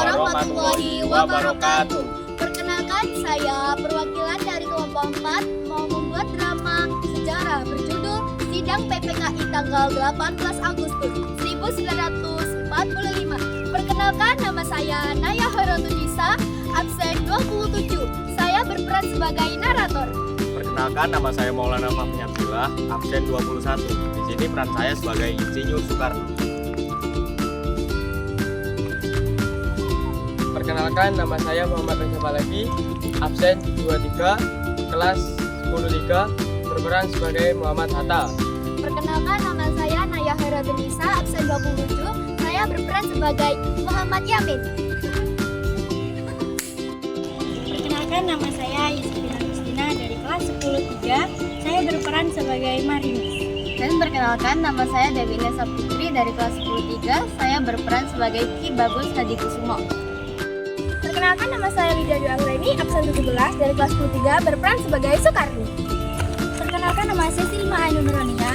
warahmatullahi wabarakatuh. Perkenalkan, saya perwakilan dari kelompok 4 mau membuat drama sejarah berjudul Sidang PPKI tanggal 18 Agustus 1945. Perkenalkan, nama saya Naya Hoirotudisa, absen 27. Saya berperan sebagai narator. Perkenalkan, nama saya Maulana Fahmi Abdillah, absen 21. Di sini peran saya sebagai Insinyur Soekarno. Perkenalkan, nama saya Muhammad Reza Palevi, absen 23, kelas 10-3, berperan sebagai Muhammad Hatta. Perkenalkan, nama saya Naya Hoirotudisa, absen 27. Saya berperan sebagai Muhammad Yamin. Perkenalkan, nama saya Yusufina Agustina dari kelas 10-3. Saya berperan sebagai Marinus. Dan perkenalkan, nama saya Dewi Nesa Putri dari kelas 10-3. Saya berperan sebagai Ki Bagus Hadikusumo. Perkenalkan, nama saya Lydia Dwi Anggreni, absen 17 dari kelas 10-3, berperan sebagai Soekarno. Perkenalkan, nama saya Silma Ainun Nuronia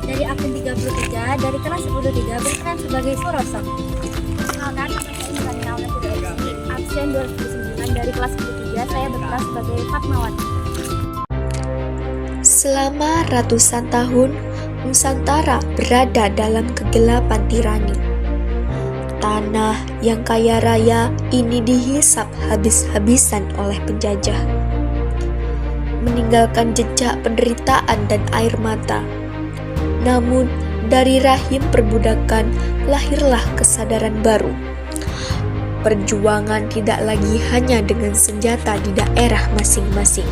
dari absen 33 dari kelas 10-3, berperan sebagai Suroso. Perkenalkan, nama saya Nurani Nauna Kudaisi, absen 29 dari kelas 10-3, saya berperan sebagai Fatmawati. Selama ratusan tahun, Nusantara berada dalam kegelapan tirani. Tanah yang kaya raya ini dihisap habis-habisan oleh penjajah, meninggalkan jejak penderitaan dan air mata. Namun, dari rahim perbudakan lahirlah kesadaran baru. Perjuangan tidak lagi hanya dengan senjata di daerah masing-masing,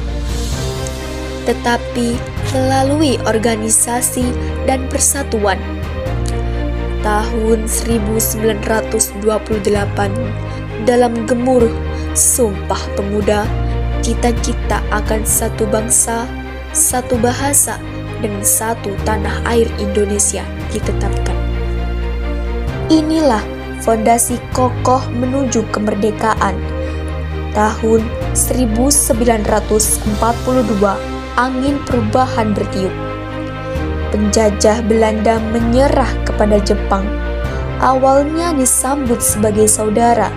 tetapi melalui organisasi dan persatuan. Tahun 1928, dalam gemuruh Sumpah Pemuda, cita-cita akan satu bangsa, satu bahasa, dan satu tanah air Indonesia ditetapkan. Inilah fondasi kokoh menuju kemerdekaan. Tahun 1942, angin perubahan bertiup. Penjajah Belanda menyerah kepada Jepang. Awalnya disambut sebagai saudara,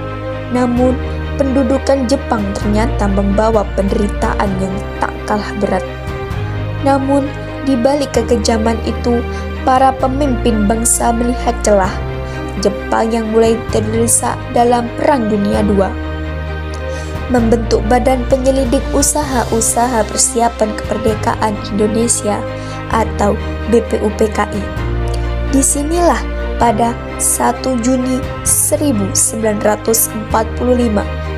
namun pendudukan Jepang ternyata membawa penderitaan yang tak kalah berat. Namun, di balik kekejaman itu, para pemimpin bangsa melihat celah. Jepang yang mulai terdesak dalam Perang Dunia II membentuk Badan Penyelidik Usaha-Usaha Persiapan Kemerdekaan Indonesia atau BPUPKI. Disinilah pada 1 Juni 1945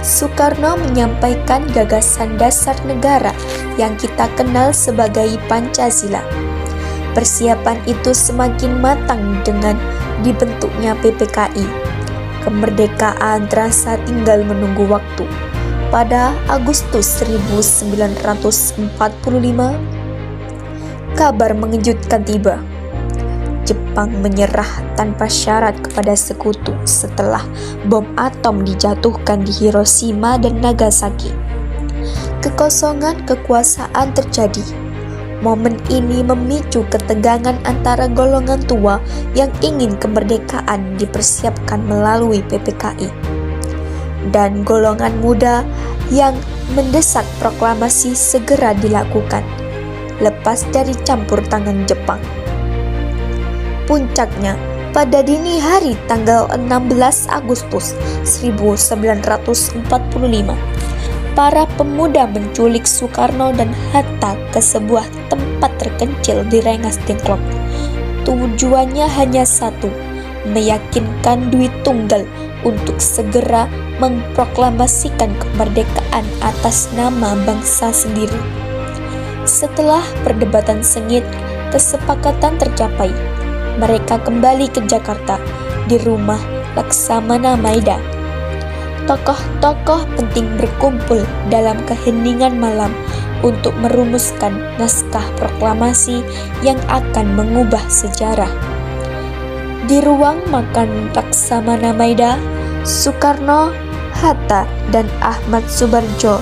Soekarno menyampaikan gagasan dasar negara yang kita kenal sebagai Pancasila. Persiapan itu semakin matang dengan dibentuknya PPKI. Kemerdekaan terasa tinggal menunggu waktu. Pada Agustus 1945, kabar mengejutkan tiba. Jepang menyerah tanpa syarat kepada sekutu setelah bom atom dijatuhkan di Hiroshima dan Nagasaki. Kekosongan kekuasaan terjadi. Momen ini memicu ketegangan antara golongan tua yang ingin kemerdekaan dipersiapkan melalui PPKI dan golongan muda yang mendesak proklamasi segera dilakukan, lepas dari campur tangan Jepang. Puncaknya, pada dini hari tanggal 16 Agustus 1945, para pemuda menculik Soekarno dan Hatta ke sebuah tempat terpencil di Rengas Dengklok. Tujuannya hanya satu, meyakinkan Dwi Tunggal untuk segera memproklamasikan kemerdekaan atas nama bangsa sendiri. Setelah perdebatan sengit, kesepakatan tercapai. Mereka kembali ke Jakarta di rumah Laksamana Maida. Tokoh-tokoh penting berkumpul dalam keheningan malam untuk merumuskan naskah proklamasi yang akan mengubah sejarah. Di ruang makan Laksamana Maida, Soekarno, Hatta, dan Ahmad Subarjo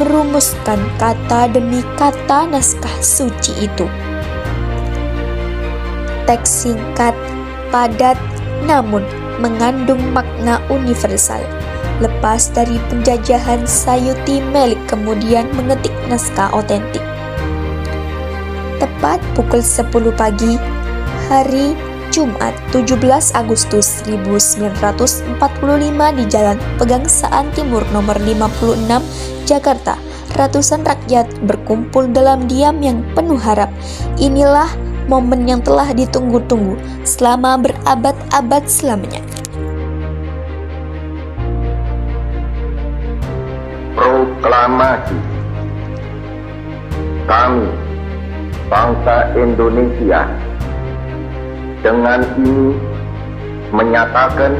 merumuskan kata demi kata naskah suci itu. Teks singkat, padat, namun mengandung makna universal. Lepas dari penjajahan, Sayuti Melik kemudian mengetik naskah otentik. Tepat pukul 10 pagi, hari Jumat 17 Agustus 1945 di Jalan Pegangsaan Timur nomor 56, Jakarta, ratusan rakyat berkumpul dalam diam yang penuh harap. Inilah momen yang telah ditunggu-tunggu selama berabad-abad selamanya. Proklamasi. Kami, bangsa Indonesia, dengan ini menyatakan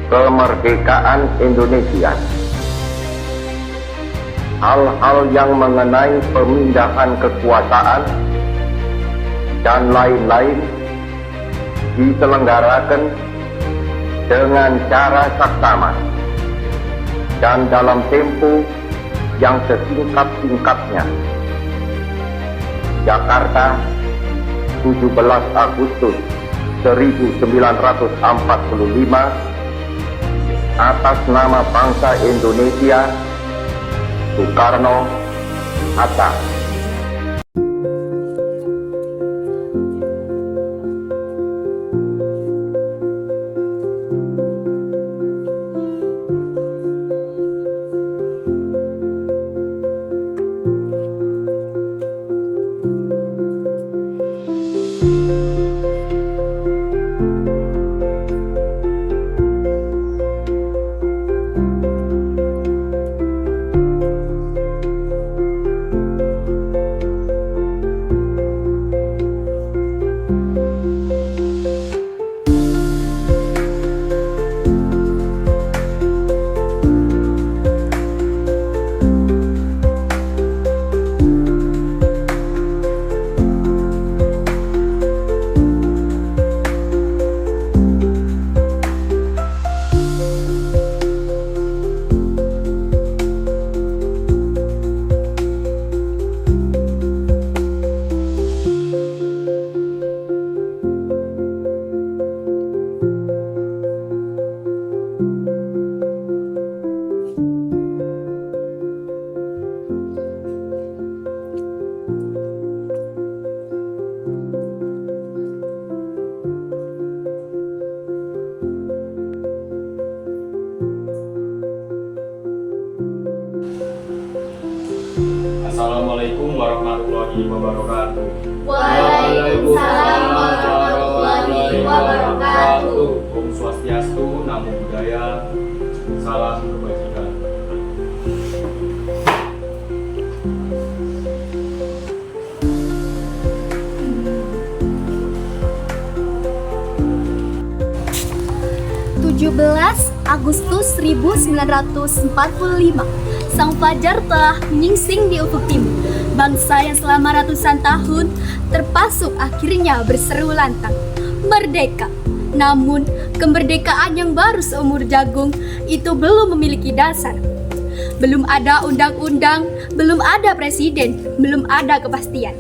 kemerdekaan Indonesia. Hal-hal yang mengenai pemindahan kekuasaan dan lain-lain diselenggarakan dengan cara saksama dan dalam tempo yang sesingkat-singkatnya. Jakarta, 17 Agustus 1945, atas nama bangsa Indonesia, Soekarno-Hatta. Assalamualaikum warahmatullahi wabarakatuh. Waalaikumsalam warahmatullahi wabarakatuh. Om Swastiastu, Namo Buddhaya, salam kebajikan. Agustus 1945, sang fajar telah menyingsing di ufuk timur. Bangsa yang selama ratusan tahun terpasuk akhirnya berseru lantang, merdeka. Namun, kemerdekaan yang baru seumur jagung itu belum memiliki dasar. Belum ada undang-undang, belum ada presiden, belum ada kepastian.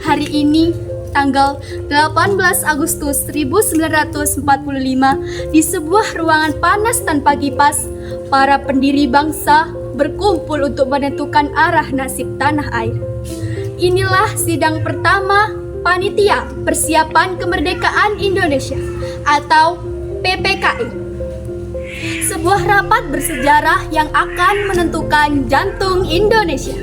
Hari ini, tanggal 18 Agustus 1945, di sebuah ruangan panas tanpa kipas, para pendiri bangsa berkumpul untuk menentukan arah nasib tanah air. Inilah sidang pertama Panitia Persiapan Kemerdekaan Indonesia atau PPKI. Sebuah rapat bersejarah yang akan menentukan jantung Indonesia.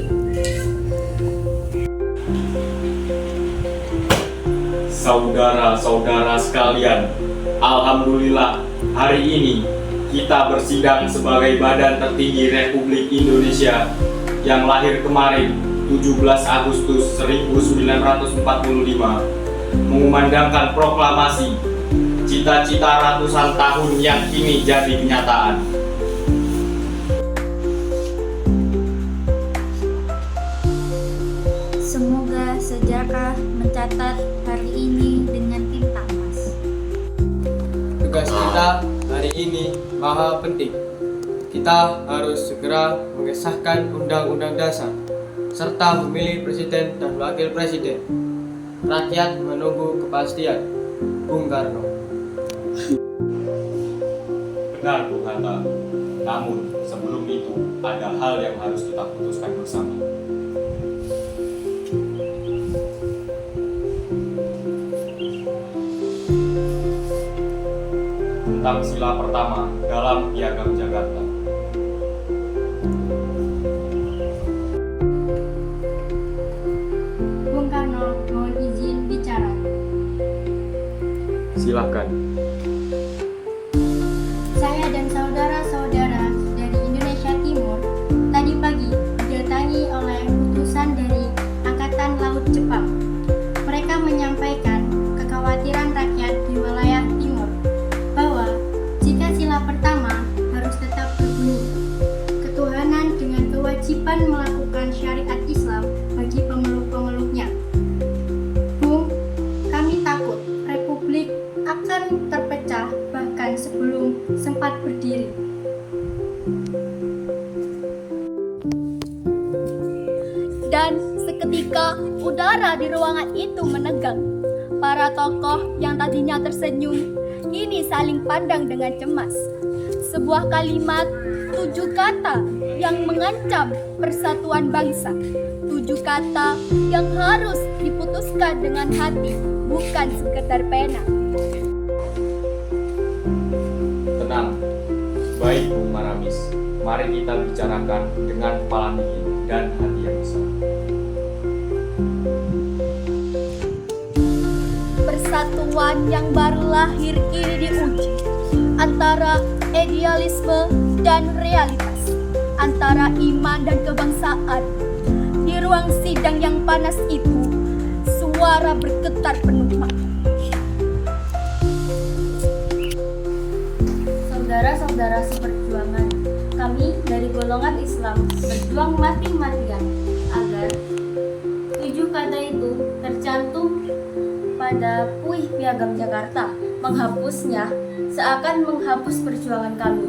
Saudara-saudara sekalian, alhamdulillah hari ini kita bersidang sebagai badan tertinggi Republik Indonesia yang lahir kemarin 17 Agustus 1945 mengumandangkan proklamasi cita-cita ratusan tahun yang kini jadi kenyataan. Semoga sejarah mencatat hari ini dengan tinta emas. Tugas kita hari ini maha penting. Kita harus segera mengesahkan Undang-Undang Dasar serta memilih presiden dan wakil presiden. Rakyat menunggu kepastian. Bung Karno. Benar, Bung Hatta. Namun, sebelum itu, ada hal yang harus kita putuskan bersama. Tentang sila pertama dalam Piagam Jakarta. Bung Karno, mohon izin bicara. Silakan. Saya dan saudara-saudara dari Indonesia Timur tadi pagi didatangi oleh utusan dari Angkatan Laut Jepang. Mereka menyampaikan kekhawatiran rakyat di wilayah timur bahwa jika sila pertama harus tetap berbunyi ketuhanan dengan kewajiban melakukan syariat Islam bagi pemeluk-pemeluknya. Bung, kami takut Republik akan terpecah bahkan sebelum sempat berdiri. Dan seketika udara di ruangan itu menegang. Para tokoh yang tadinya tersenyum kini saling pandang dengan cemas. Sebuah kalimat 7 kata yang mengancam persatuan bangsa. 7 kata yang harus diputuskan dengan hati, bukan sekedar pena. Tenang. Baik, Bung Maramis. Mari kita bicarakan dengan kepala dingin dan hati yang besar. Persatuan yang baru lahir kini diuji antara idealisme dan realitas, antara iman dan kebangsaan. Di ruang sidang yang panas itu, suara bergetar penuh makna. Saudara-saudara seperjuangan, kami dari golongan Islam berjuang mati-matian agar 7 kata itu tercantum pada Puih Piagam Jakarta. Menghapusnya seakan menghapus perjuangan kami.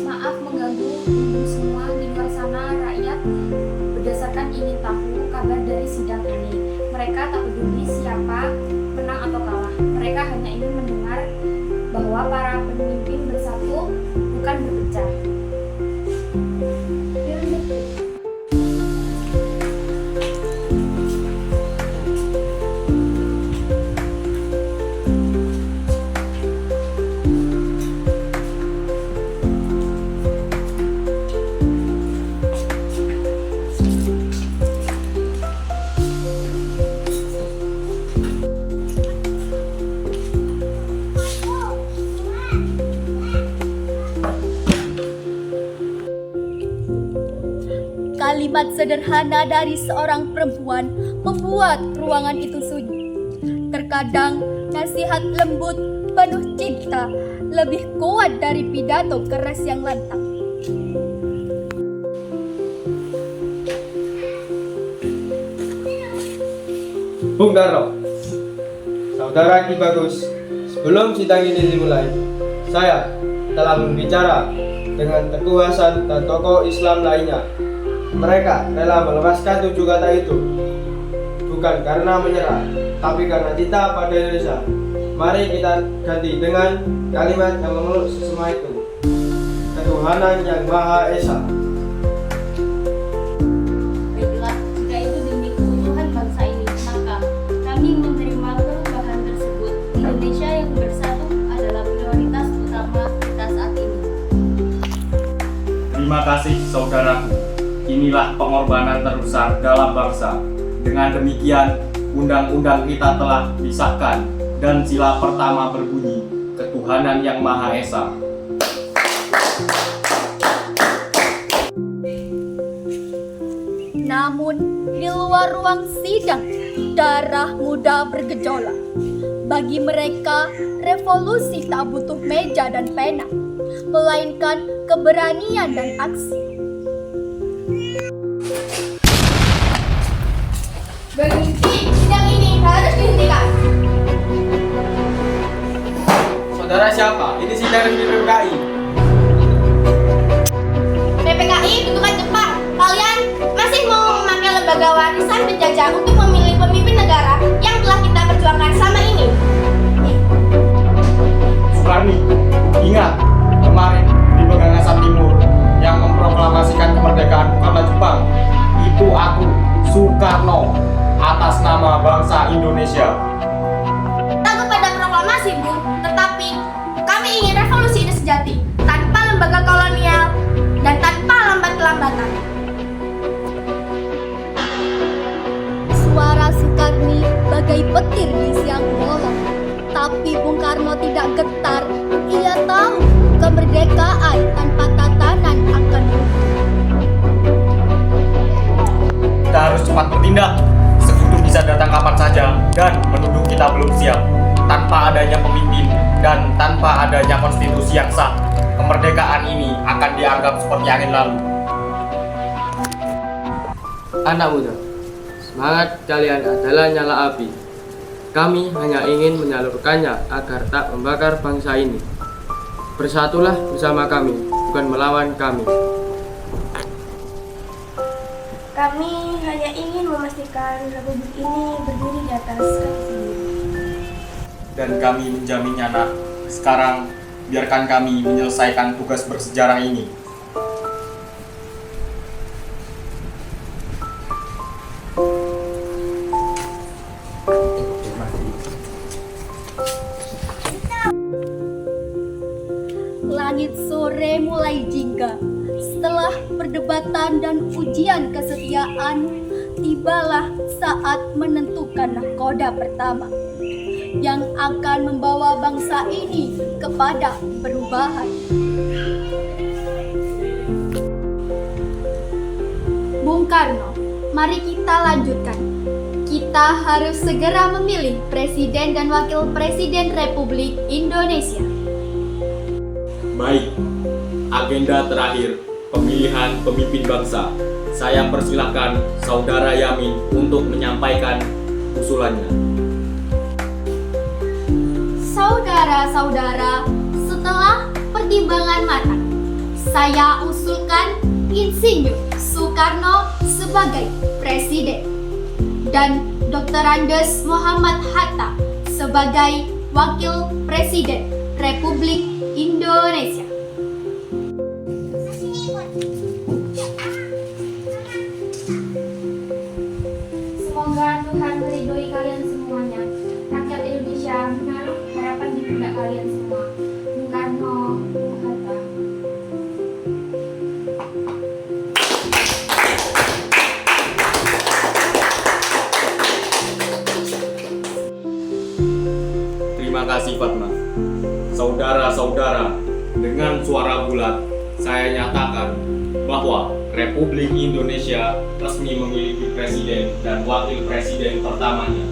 Maaf mengganggu ibu semua di luar sana rakyat. Berdasarkan ingin tahu kabar dari sidang ini, mereka tak peduli siapa menang atau kalah. Mereka hanya ingin mendengar bahwa para pemimpin bersatu bukan berpecah. Kalimat sederhana dari seorang perempuan membuat ruangan itu sunyi. Terkadang nasihat lembut penuh cinta lebih kuat dari pidato keras yang lantang. Bung Karno, Saudara Ki Bagus, sebelum sidang ini dimulai, saya telah berbicara dengan Teguh Hasan dan tokoh Islam lainnya. Mereka rela melepaskan 7 kata itu, bukan karena menyerah, tapi karena cinta pada Indonesia. Mari kita ganti dengan kalimat yang memeluk semua itu, ketuhanan yang Maha Esa. Baiklah, jika itu demi keutuhan bangsa ini, maka kami menerima perubahan tersebut. Indonesia yang bersatu adalah prioritas utama kita saat ini. Terima kasih saudaraku. Inilah pengorbanan terbesar dalam bangsa. Dengan demikian, undang-undang kita telah disahkan dan sila pertama berbunyi, ketuhanan yang Maha Esa. Namun, di luar ruang sidang, darah muda bergejolak. Bagi mereka, revolusi tak butuh meja dan pena, melainkan keberanian dan aksi. Berhenti, sidang ini harus dihentikan. Saudara siapa? Ini sidang di PPKI. DKI tentukan Jepang. Kalian masih mau memakai lembaga warisan penjajah untuk memilih pemimpin negara yang telah kita perjuangkan selama ini? Soekarni, ingat kemarin di Pegangasan Timur yang memproklamasikan kemerdekaan bukanlah Jepang. Itu aku, Soekarno, atas nama bangsa Indonesia. Takut pada proklamasi, Bu, tetapi kami ingin revolusi ini sejati, tanpa lembaga kolonial dan tanpa lambat-kelambatan. Suara Soekarni bagai petir di siang bolong. Tapi Bung Karno tidak getar. Ia tahu kemerdekaan tanpa tatanan akan runtuh. Kita harus cepat bertindak. Sekutu bisa datang kapan saja dan menuduh kita belum siap. Tanpa adanya pemimpin dan tanpa adanya konstitusi yang sah, kemerdekaan ini akan dianggap seperti angin lalu. Anak muda, semangat kalian adalah nyala api. Kami hanya ingin menyalurkannya agar tak membakar bangsa ini. Bersatulah bersama kami, bukan melawan kami. Kami hanya ingin memastikan republik ini berdiri di atas kaki sendiri. Dan kami menjaminnya, nak. Sekarang biarkan kami menyelesaikan tugas bersejarah ini. Langit sore mulai jingga. Setelah perdebatan dan ujian kesetiaan, tibalah saat menentukan nahkoda pertama yang akan membawa bangsa ini kepada perubahan. Bung Karno, mari kita lanjutkan. Kita harus segera memilih Presiden dan Wakil Presiden Republik Indonesia. Baik, agenda terakhir pemilihan pemimpin bangsa. Saya persilahkan Saudara Yamin untuk menyampaikan usulannya. Saudara-saudara, setelah pertimbangan matang, saya usulkan Insinyur Soekarno sebagai Presiden dan Dr. Andes Muhammad Hatta sebagai Wakil Presiden Republik Indonesia. Semoga Tuhan meridhoi kalian semuanya. Rakyat Indonesia menaruh harapan di pundak kalian semua. Bung Karno, Bung Hatta. Terima kasih Fatma. Saudara-saudara, dengan suara bulat saya nyatakan bahwa Republik Indonesia resmi memiliki presiden dan wakil presiden pertamanya.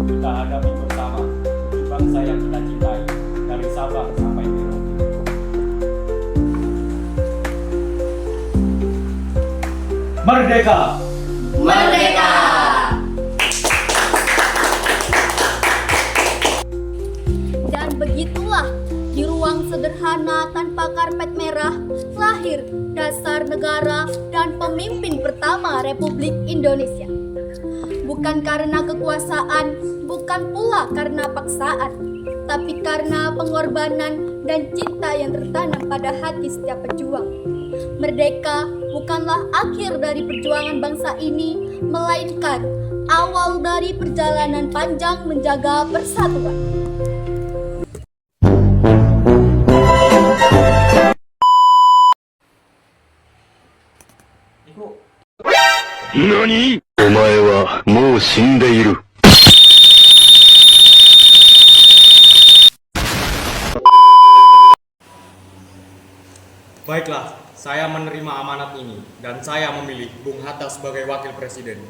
Kita hadapi bersama bangsa yang kita cintai dari Sabang sampai Merauke. Merdeka! Merdeka! Dan begitulah, di ruang sederhana tanpa karpet merah, lahir dasar negara dan pemimpin pertama Republik Indonesia. Bukan karena kekuasaan, bukan pula karena paksaan, tapi karena pengorbanan dan cinta yang tertanam pada hati setiap pejuang. Merdeka bukanlah akhir dari perjuangan bangsa ini, melainkan awal dari perjalanan panjang menjaga persatuan. NANI?お前はもう死んでいる。Baiklah, saya menerima amanat ini dan saya memilih Bung Hatta sebagai wakil presiden.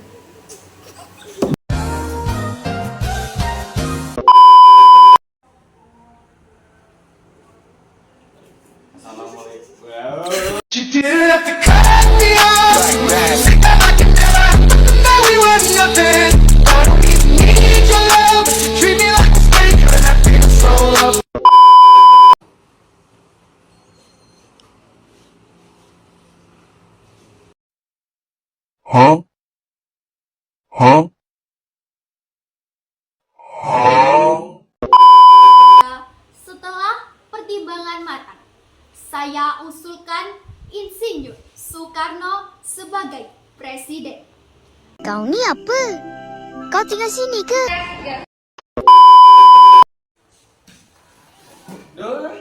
Assalamualaikum. You didn't have to cut me off. I can never know we were nothing. Huh? Huh? Setelah pertimbangan matang, saya usulkan Insinyur Soekarno sebagai presiden. Kau ni apa? Kau tinggal sini ke? Duh,